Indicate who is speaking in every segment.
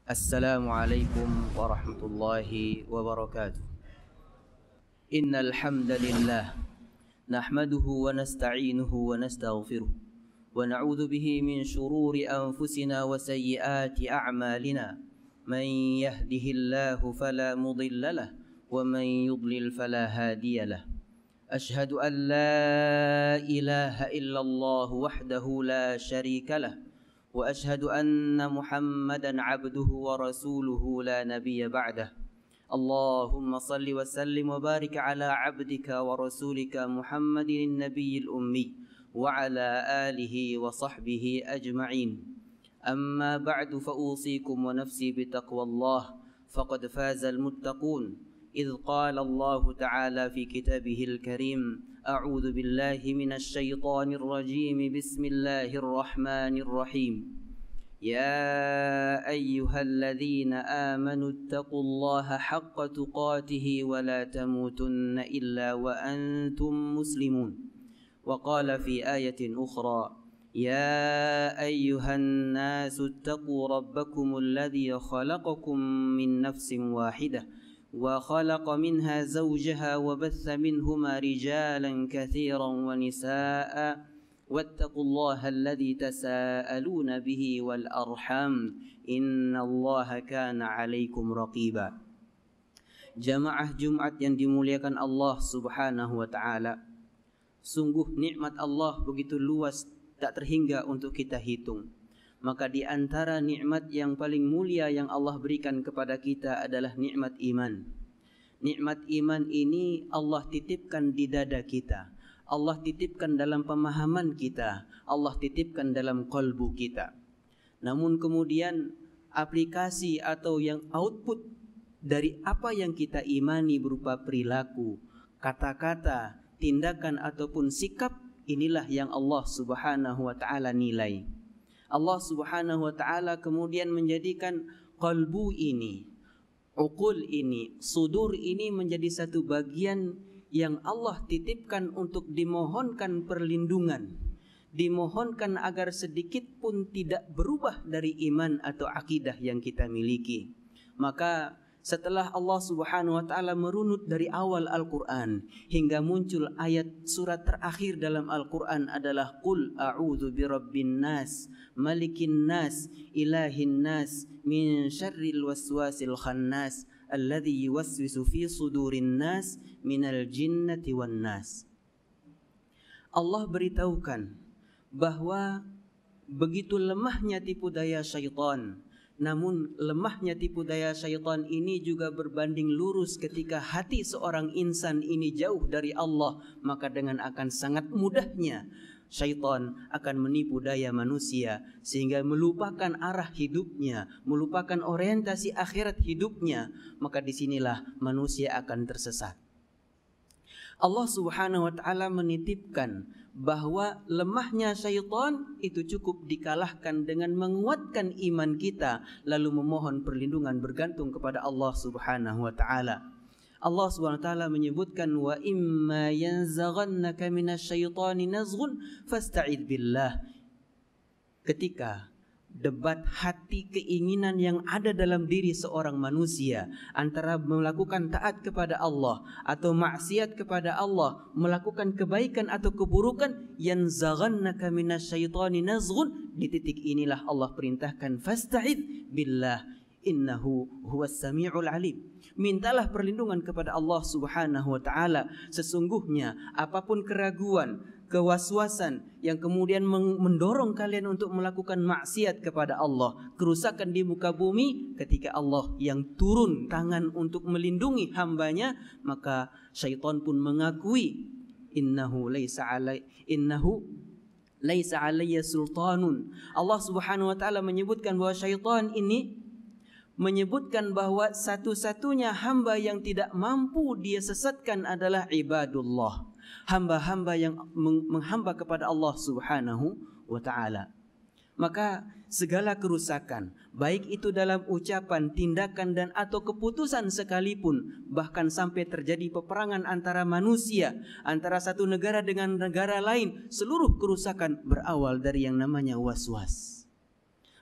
Speaker 1: Assalamualaikum warahmatullahi wabarakatuh. Innal hamdalillah nahmaduhu wa nasta'inuhu wa nastaghfiruh wa na'udzu bihi min shururi anfusina wa sayyiati a'malina. Man yahdihillahu fala mudilla lahu wa man yudlil fala hadiya lahu. Ashhadu an la ilaha illallah wahdahu la syarika lahu وأشهد أن محمدا عبده ورسوله لا نبي بعده. اللهم صل وسلم وبارك على عبدك ورسولك محمد النبي الأمي وعلى آله وصحبه أجمعين. أما بعد فأوصيكم ونفسي بتقوى الله فقد فاز المتقون. إذ قال الله تعالى في كتابه الكريم: أعوذ بالله من الشيطان الرجيم بسم الله الرحمن الرحيم. يا أيها الذين آمنوا اتقوا الله حق تقاته ولا تموتن إلا وأنتم مسلمون. وقال في آية أخرى: يا أيها الناس اتقوا ربكم الذي خلقكم من نفس واحدة وخلق منها زوجها وبث منهما رجالا كثيرا ونساء واتقوا الله الذي تساءلون به والأرحام إن الله كان عليكم رقيبا. Jamaah Jumat yang dimuliakan Allah Subhanahu wa taala. Sungguh nikmat Allah begitu luas tak terhingga untuk kita hitung. Maka di antara nikmat yang paling mulia yang Allah berikan kepada kita adalah nikmat iman. Nikmat iman ini Allah titipkan di dada kita. Allah titipkan dalam pemahaman kita. Allah titipkan dalam qalbu kita. Namun kemudian aplikasi atau yang output dari apa yang kita imani berupa perilaku, kata-kata, tindakan ataupun sikap, inilah yang Allah Subhanahu wa taala nilai. Allah Subhanahu wa taala kemudian menjadikan qalbu ini, uqul ini, sudur ini menjadi satu bagian yang Allah titipkan untuk dimohonkan perlindungan, dimohonkan agar sedikit pun tidak berubah dari iman atau akidah yang kita miliki. Maka setelah Allah Subhanahu wa taala merunut dari awal Al-Qur'an hingga muncul ayat surat terakhir dalam Al-Qur'an adalah Qul a'udzu birabbin nas, malikin nas, ilahin nas, min syarril waswasil khannas, alladzi yuwaswisu fi sudurin nas minal jinnati wan nas. Allah beritahukan bahwa begitu lemahnya tipu daya syaitan. Namun lemahnya tipu daya syaitan ini juga berbanding lurus ketika hati seorang insan ini jauh dari Allah. Maka dengan akan sangat mudahnya syaitan akan menipu daya manusia sehingga melupakan arah hidupnya, melupakan orientasi akhirat hidupnya. Maka disinilah manusia akan tersesat. Allah Subhanahu wa taala menitipkan bahwa lemahnya syaitan itu cukup dikalahkan dengan menguatkan iman kita lalu memohon perlindungan bergantung kepada Allah Subhanahu wa taala. Allah Subhanahu wa taala menyebutkan wa imma yanzaghannaka minasyaitani nazghun fasta'id billah. Ketika debat hati keinginan yang ada dalam diri seorang manusia antara melakukan taat kepada Allah atau maksiat kepada Allah, melakukan kebaikan atau keburukan, yanzaghannaka minasyaitani nazghun, di titik inilah Allah perintahkan fasta'id billah innahu huwas samiul alim. Mintalah perlindungan kepada Allah Subhanahu wa taala. Sesungguhnya apapun keraguan, kewaswasan yang kemudian mendorong kalian untuk melakukan maksiat kepada Allah, kerusakan di muka bumi, ketika Allah yang turun tangan untuk melindungi hambanya, maka syaitan pun mengakui innahu laisa alayya sultanun. Allah Subhanahu wa taala menyebutkan bahwa syaitan ini menyebutkan bahwa satu-satunya hamba yang tidak mampu dia sesatkan adalah ibadullah, hamba-hamba yang menghamba kepada Allah Subhanahu wa taala. Maka segala kerusakan, baik itu dalam ucapan, tindakan dan atau keputusan sekalipun, bahkan sampai terjadi peperangan antara manusia, antara satu negara dengan negara lain, seluruh kerusakan berawal dari yang namanya waswas.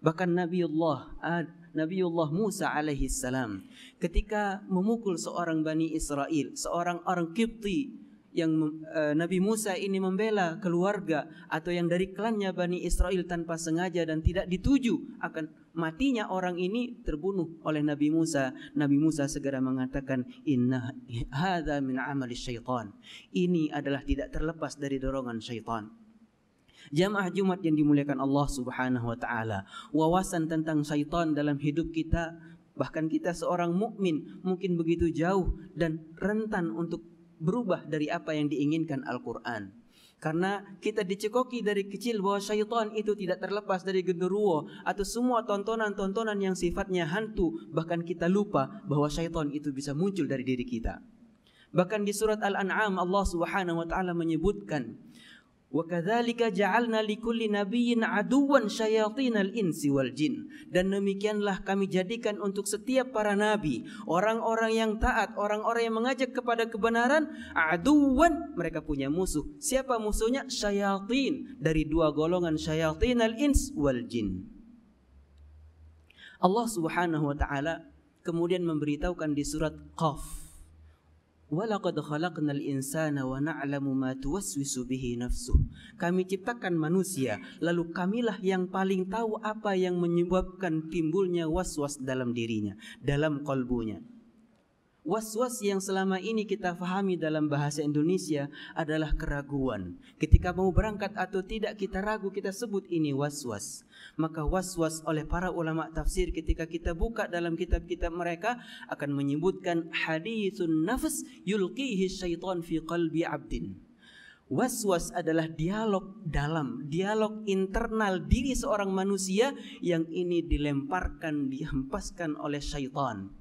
Speaker 1: Bahkan Nabiullah Musa alaihi salam ketika memukul seorang Bani Israel, seorang orang Qibti yang Nabi Musa ini membela keluarga atau yang dari klannya Bani Israel tanpa sengaja dan tidak dituju akan matinya orang ini, terbunuh oleh Nabi Musa. Nabi Musa segera mengatakan, inna hadza min amali syaitan. Ini adalah tidak terlepas dari dorongan syaitan. Jamaah Jumat yang dimuliakan Allah Subhanahu wa taala, wawasan tentang syaitan dalam hidup kita, bahkan kita seorang mukmin mungkin begitu jauh dan rentan untuk berubah dari apa yang diinginkan Al-Qur'an. Karena kita dicekoki dari kecil bahwa syaitan itu tidak terlepas dari genderuwo atau semua tontonan-tontonan yang sifatnya hantu, bahkan kita lupa bahwa syaitan itu bisa muncul dari diri kita. Bahkan di surat Al-An'am Allah Subhanahu wa taala menyebutkan, wa kadzalika ja'alna likulli nabiyyin aduwan syayatinal insi wal jin. Dan demikianlah kami jadikan untuk setiap para nabi, orang-orang yang taat, orang-orang yang mengajak kepada kebenaran, aduwan, mereka punya musuh. Siapa musuhnya? Syayatin, dari dua golongan, syayatinal ins wal jin. Allah Subhanahu wa taala kemudian memberitahukan di surat Qaf, walaqad khalaqnal insana wa na'lamu ma tuwaswisu bihi nafsuh. Kami ciptakan manusia, lalu kamilah yang paling tahu apa yang menyebabkan timbulnya waswas dalam dirinya, dalam kalbunya. Was-was yang selama ini kita fahami dalam bahasa Indonesia adalah keraguan. Ketika mau berangkat atau tidak kita ragu, kita sebut ini was-was. Maka was-was oleh para ulama tafsir ketika kita buka dalam kitab-kitab mereka akan menyebutkan haditsun nafs yulqihi syaitan fi qalbi abdin. Was-was adalah dialog dalam, dialog internal diri seorang manusia yang ini dilemparkan, dihempaskan oleh syaitan.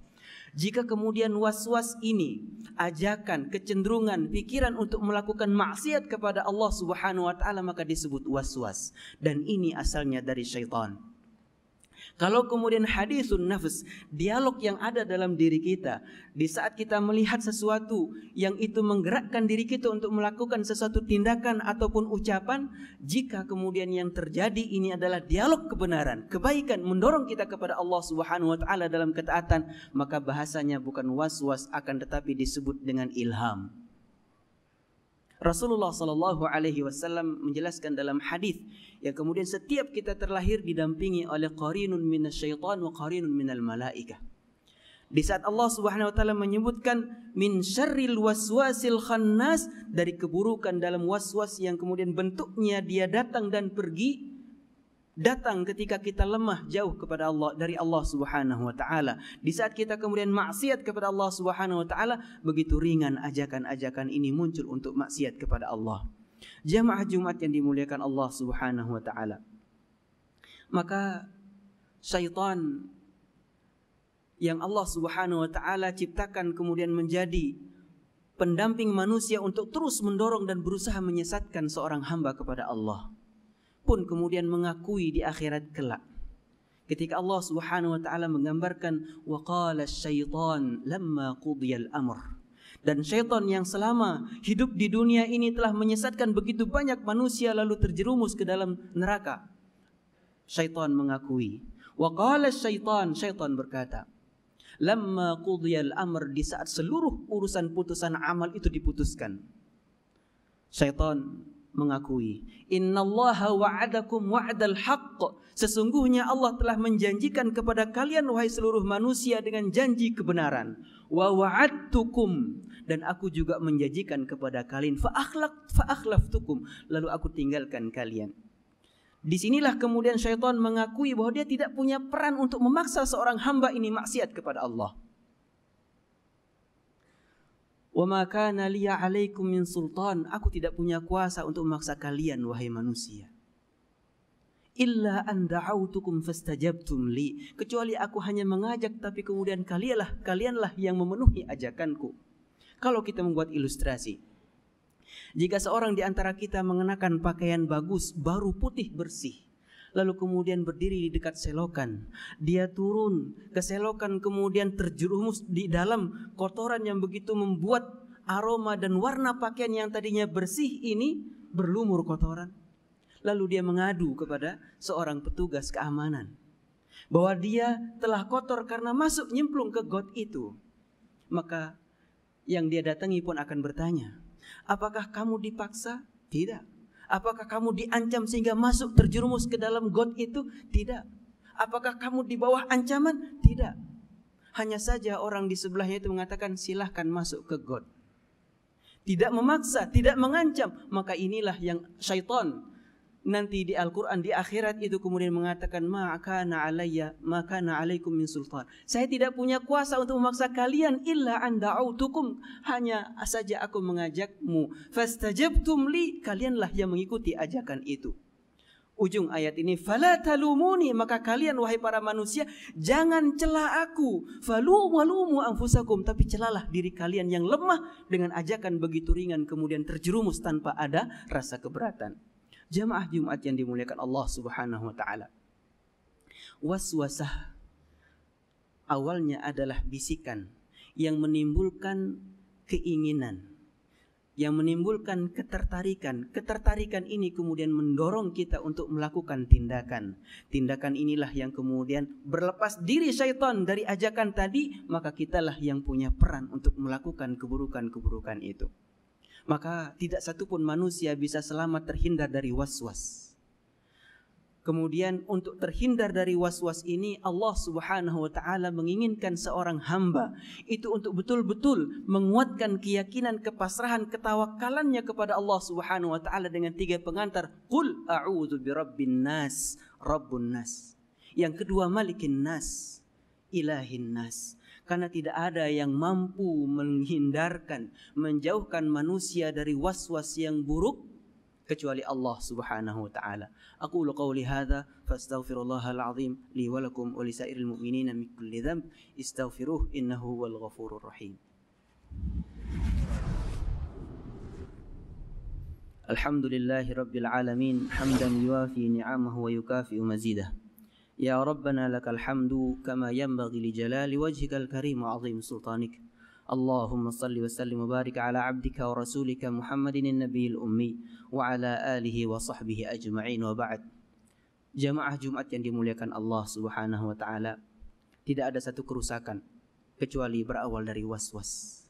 Speaker 1: Jika kemudian was-was ini, ajakan, kecenderungan, pikiran untuk melakukan maksiat kepada Allah Subhanahu wa taala, maka disebut was-was, dan ini asalnya dari syaitan. Kalau kemudian hadisun nafs, dialog yang ada dalam diri kita, di saat kita melihat sesuatu yang itu menggerakkan diri kita untuk melakukan sesuatu tindakan ataupun ucapan, jika kemudian yang terjadi ini adalah dialog kebenaran, kebaikan, mendorong kita kepada Allah Subhanahu wa taala dalam ketaatan, maka bahasanya bukan was-was akan tetapi disebut dengan ilham. Rasulullah sallallahu alaihi wasallam menjelaskan dalam hadis yang kemudian setiap kita terlahir didampingi oleh qarinun minasyaitan wa qarinun minal malaikah. Di saat Allah Subhanahu wa taala menyebutkan min syarril waswasil khannas, dari keburukan dalam waswas yang kemudian bentuknya dia datang dan pergi, datang ketika kita lemah jauh kepada Allah, dari Allah Subhanahu wa taala. Di saat kita kemudian maksiat kepada Allah Subhanahu wa taala, begitu ringan ajakan-ajakan ini muncul untuk maksiat kepada Allah. Jamaah Jumat yang dimuliakan Allah Subhanahu wa taala. Maka syaitan yang Allah Subhanahu wa taala ciptakan kemudian menjadi pendamping manusia untuk terus mendorong dan berusaha menyesatkan seorang hamba kepada Allah, pun kemudian mengakui di akhirat kelak. Ketika Allah Subhanahu wa taala menggambarkan wa qala asy-syaitan lamma qudiyal amr, dan syaitan yang selama hidup di dunia ini telah menyesatkan begitu banyak manusia lalu terjerumus ke dalam neraka. Syaitan mengakui. Wa qala asy-syaitan, syaitan berkata, lamma qudiyal amr, di saat seluruh urusan putusan amal itu diputuskan. Syaitan mengakui, innallaha wa'adakum wa'dal haqq, sesungguhnya Allah telah menjanjikan kepada kalian wahai seluruh manusia dengan janji kebenaran. Wa wa'adtukum, dan aku juga menjanjikan kepada kalian, fa'akhlaftukum, lalu aku tinggalkan kalian. Disinilah kemudian syaitan mengakui bahwa dia tidak punya peran untuk memaksa seorang hamba ini maksiat kepada Allah. Wa ma kana liya 'alaikum min sultan, aku tidak punya kuasa untuk memaksa kalian wahai manusia. Illa an da'autukum fastajabtum li, kecuali aku hanya mengajak tapi kemudian kalianlah yang memenuhi ajakanku. Kalau kita membuat ilustrasi, jika seorang di antara kita mengenakan pakaian bagus, baru putih bersih, lalu kemudian berdiri di dekat selokan, dia turun ke selokan kemudian terjerumus di dalam kotoran yang begitu membuat aroma dan warna pakaian yang tadinya bersih ini berlumur kotoran. Lalu dia mengadu kepada seorang petugas keamanan. bahwa dia telah kotor karena masuk nyemplung ke got itu, maka yang dia datangi pun akan bertanya, apakah kamu dipaksa? Tidak. Apakah kamu diancam sehingga masuk terjerumus ke dalam got itu? Tidak. Apakah kamu di bawah ancaman? Tidak. Hanya saja orang di sebelahnya itu mengatakan silahkan masuk ke got. Tidak memaksa, tidak mengancam. Maka inilah yang syaitan nanti di Al-Quran di akhirat itu kemudian mengatakan ma'akana alayya ma'akana alaikum min sultan. Saya tidak punya kuasa untuk memaksa kalian illa an da'autukum, hanya saja aku mengajakmu, fastajabtum li, kalianlah yang mengikuti ajakan itu. Ujung ayat ini, fala talumuni, maka kalian wahai para manusia jangan celah aku, walumu anfusakum, tapi celalah diri kalian yang lemah dengan ajakan begitu ringan kemudian terjerumus tanpa ada rasa keberatan. Jamaah Jumat yang dimuliakan Allah Subhanahu wa taala. Waswasah awalnya adalah bisikan yang menimbulkan keinginan, yang menimbulkan ketertarikan. Ketertarikan ini kemudian mendorong kita untuk melakukan tindakan. Tindakan inilah yang kemudian berlepas diri syaitan dari ajakan tadi, maka kitalah yang punya peran untuk melakukan keburukan-keburukan itu. Maka tidak satupun manusia bisa selamat terhindar dari waswas. Kemudian untuk terhindar dari waswas ini, Allah Subhanahu wa taala menginginkan seorang hamba itu untuk betul-betul menguatkan keyakinan, kepasrahan, ketawakalannya kepada Allah Subhanahu wa taala dengan 3 pengantar. Qul a'udzu birabbin nas, rabbun nas. Yang kedua, malikin nas, ilahin nas. Karena tidak ada yang mampu menghindarkan, menjauhkan manusia dari waswas yang buruk kecuali Allah Subhanahu wa taala. Aqulu qawli hadza fastaghfirullahal azim li wa lakum wa lisairil mu'minina min kulli dhanb istaghfiruhu innahu huwal ghafurur rahim. Alhamdulillahi rabbil alamin hamdan yuwafi ni'amahu wa yukafi'u mazidah. Ya Rabbana lakal hamdu kama yanbaghi li jalali wajhikal karim wa 'azim sultanik. Allahumma salli wa sallim wa barik ala abdika wa rasulika Muhammadin nabiyil ummi wa ala alihi wa sahbihi ajma'in wa ba'd. Jamaah Jumat yang dimuliakan Allah Subhanahu wa taala, tidak ada satu kerusakan kecuali berawal dari waswas.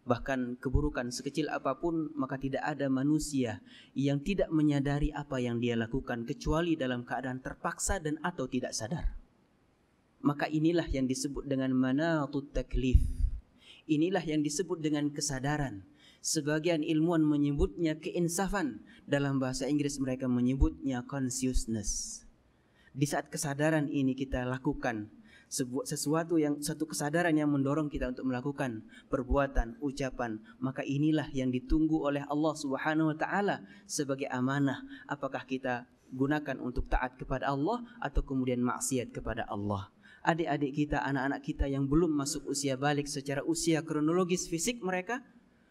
Speaker 1: Bahkan keburukan sekecil apapun, maka tidak ada manusia yang tidak menyadari apa yang dia lakukan kecuali dalam keadaan terpaksa dan atau tidak sadar. Maka inilah yang disebut dengan manatut taklif. Inilah yang disebut dengan kesadaran. Sebagian ilmuwan menyebutnya keinsafan. Dalam bahasa Inggris mereka menyebutnya consciousness. Di saat kesadaran ini kita lakukan satu kesadaran yang mendorong kita untuk melakukan perbuatan, ucapan, maka inilah yang ditunggu oleh Allah Subhanahu wa taala sebagai amanah. Apakah kita gunakan untuk taat kepada Allah atau kemudian maksiat kepada Allah? Adik-adik kita, anak-anak kita yang belum masuk usia balik secara usia kronologis fisik mereka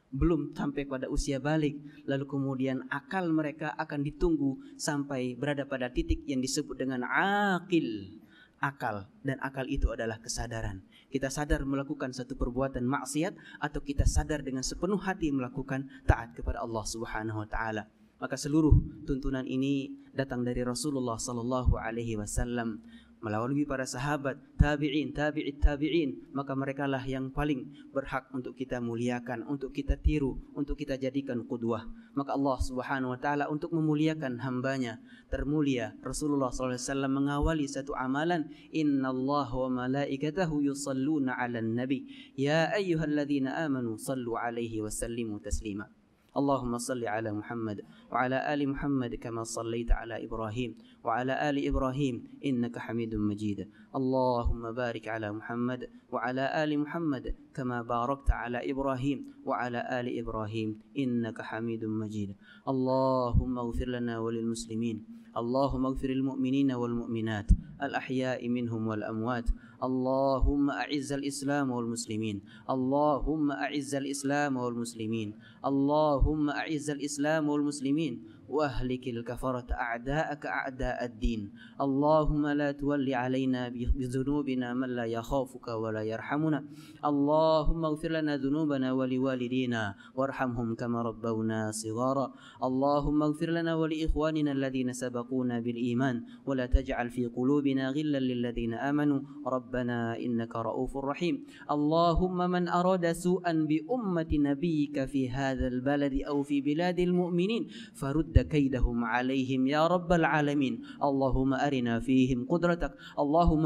Speaker 1: belum sampai pada usia balik, lalu kemudian akal mereka akan ditunggu sampai berada pada titik yang disebut dengan aqil. Akal, dan akal itu adalah kesadaran. Kita sadar melakukan satu perbuatan maksiat atau kita sadar dengan sepenuh hati melakukan taat kepada Allah Subhanahu wa taala. Maka seluruh tuntunan ini datang dari Rasulullah sallallahu alaihi wasallam melalui para sahabat, tabi'in, tabi'it tabi'in, maka merekalah yang paling berhak untuk kita muliakan, untuk kita tiru, untuk kita jadikan qudwah. Maka Allah Subhanahu wa taala untuk memuliakan hambanya termulia Rasulullah sallallahu alaihi wasallam mengawali satu amalan, innallaha wa malaikatahu yusalluna 'alan nabi ya ayyuhalladzina amanu sallu 'alaihi wa sallimu taslima. اللهم صل على محمد وعلى آل محمد كما صليت على إبراهيم وعلى آل إبراهيم إنك حميد مجيد. اللهم بارك على محمد وعلى آل محمد كما باركت على إبراهيم وعلى آل إبراهيم إنك حميد مجيد. اللهم اغفر لنا وللمسلمين، اللهم اغفر المؤمنين والمؤمنات الأحياء منهم والأموات. اللهم أعز الإسلام والمسلمين، اللهم أعز الإسلام والمسلمين، اللهم أعز الإسلام والمسلمين وأهلك الكفرة أعداءك أعداء الدين. اللهم لا تولي علينا بذنوبنا من لا يخافك ولا يرحمنا. اللهم اغفر لنا ذنوبنا ولوالدينا وارحمهم كما ربونا صغارا. اللهم اغفر لنا ولإخواننا الذين سبقونا بالإيمان ولا تجعل في قلوبنا غلا للذين آمنوا ربنا إنك رؤوف رحيم. اللهم من أراد سوءا بأمة نبيك في هذا البلد أو في بلاد المؤمنين فرد كيدهم عليهم يا رب العالمين. اللهم أرنا فيهم قدرتك. اللهم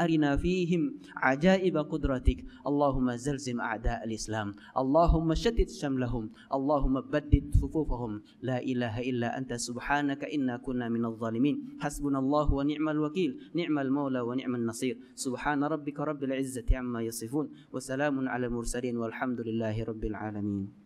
Speaker 1: أرنا فيهم عجائب قدرتك. اللهم زلزم أعداء الإسلام. اللهم شتت شملهم. اللهم بدد صفوفهم. لا إله إلا أنت سبحانك إنا كنا من الظالمين. حسبنا الله ونعم الوكيل، نعم المولى ونعم النصير. سبحان ربك رب العزة عما يصفون وسلام على المرسلين والحمد لله رب العالمين.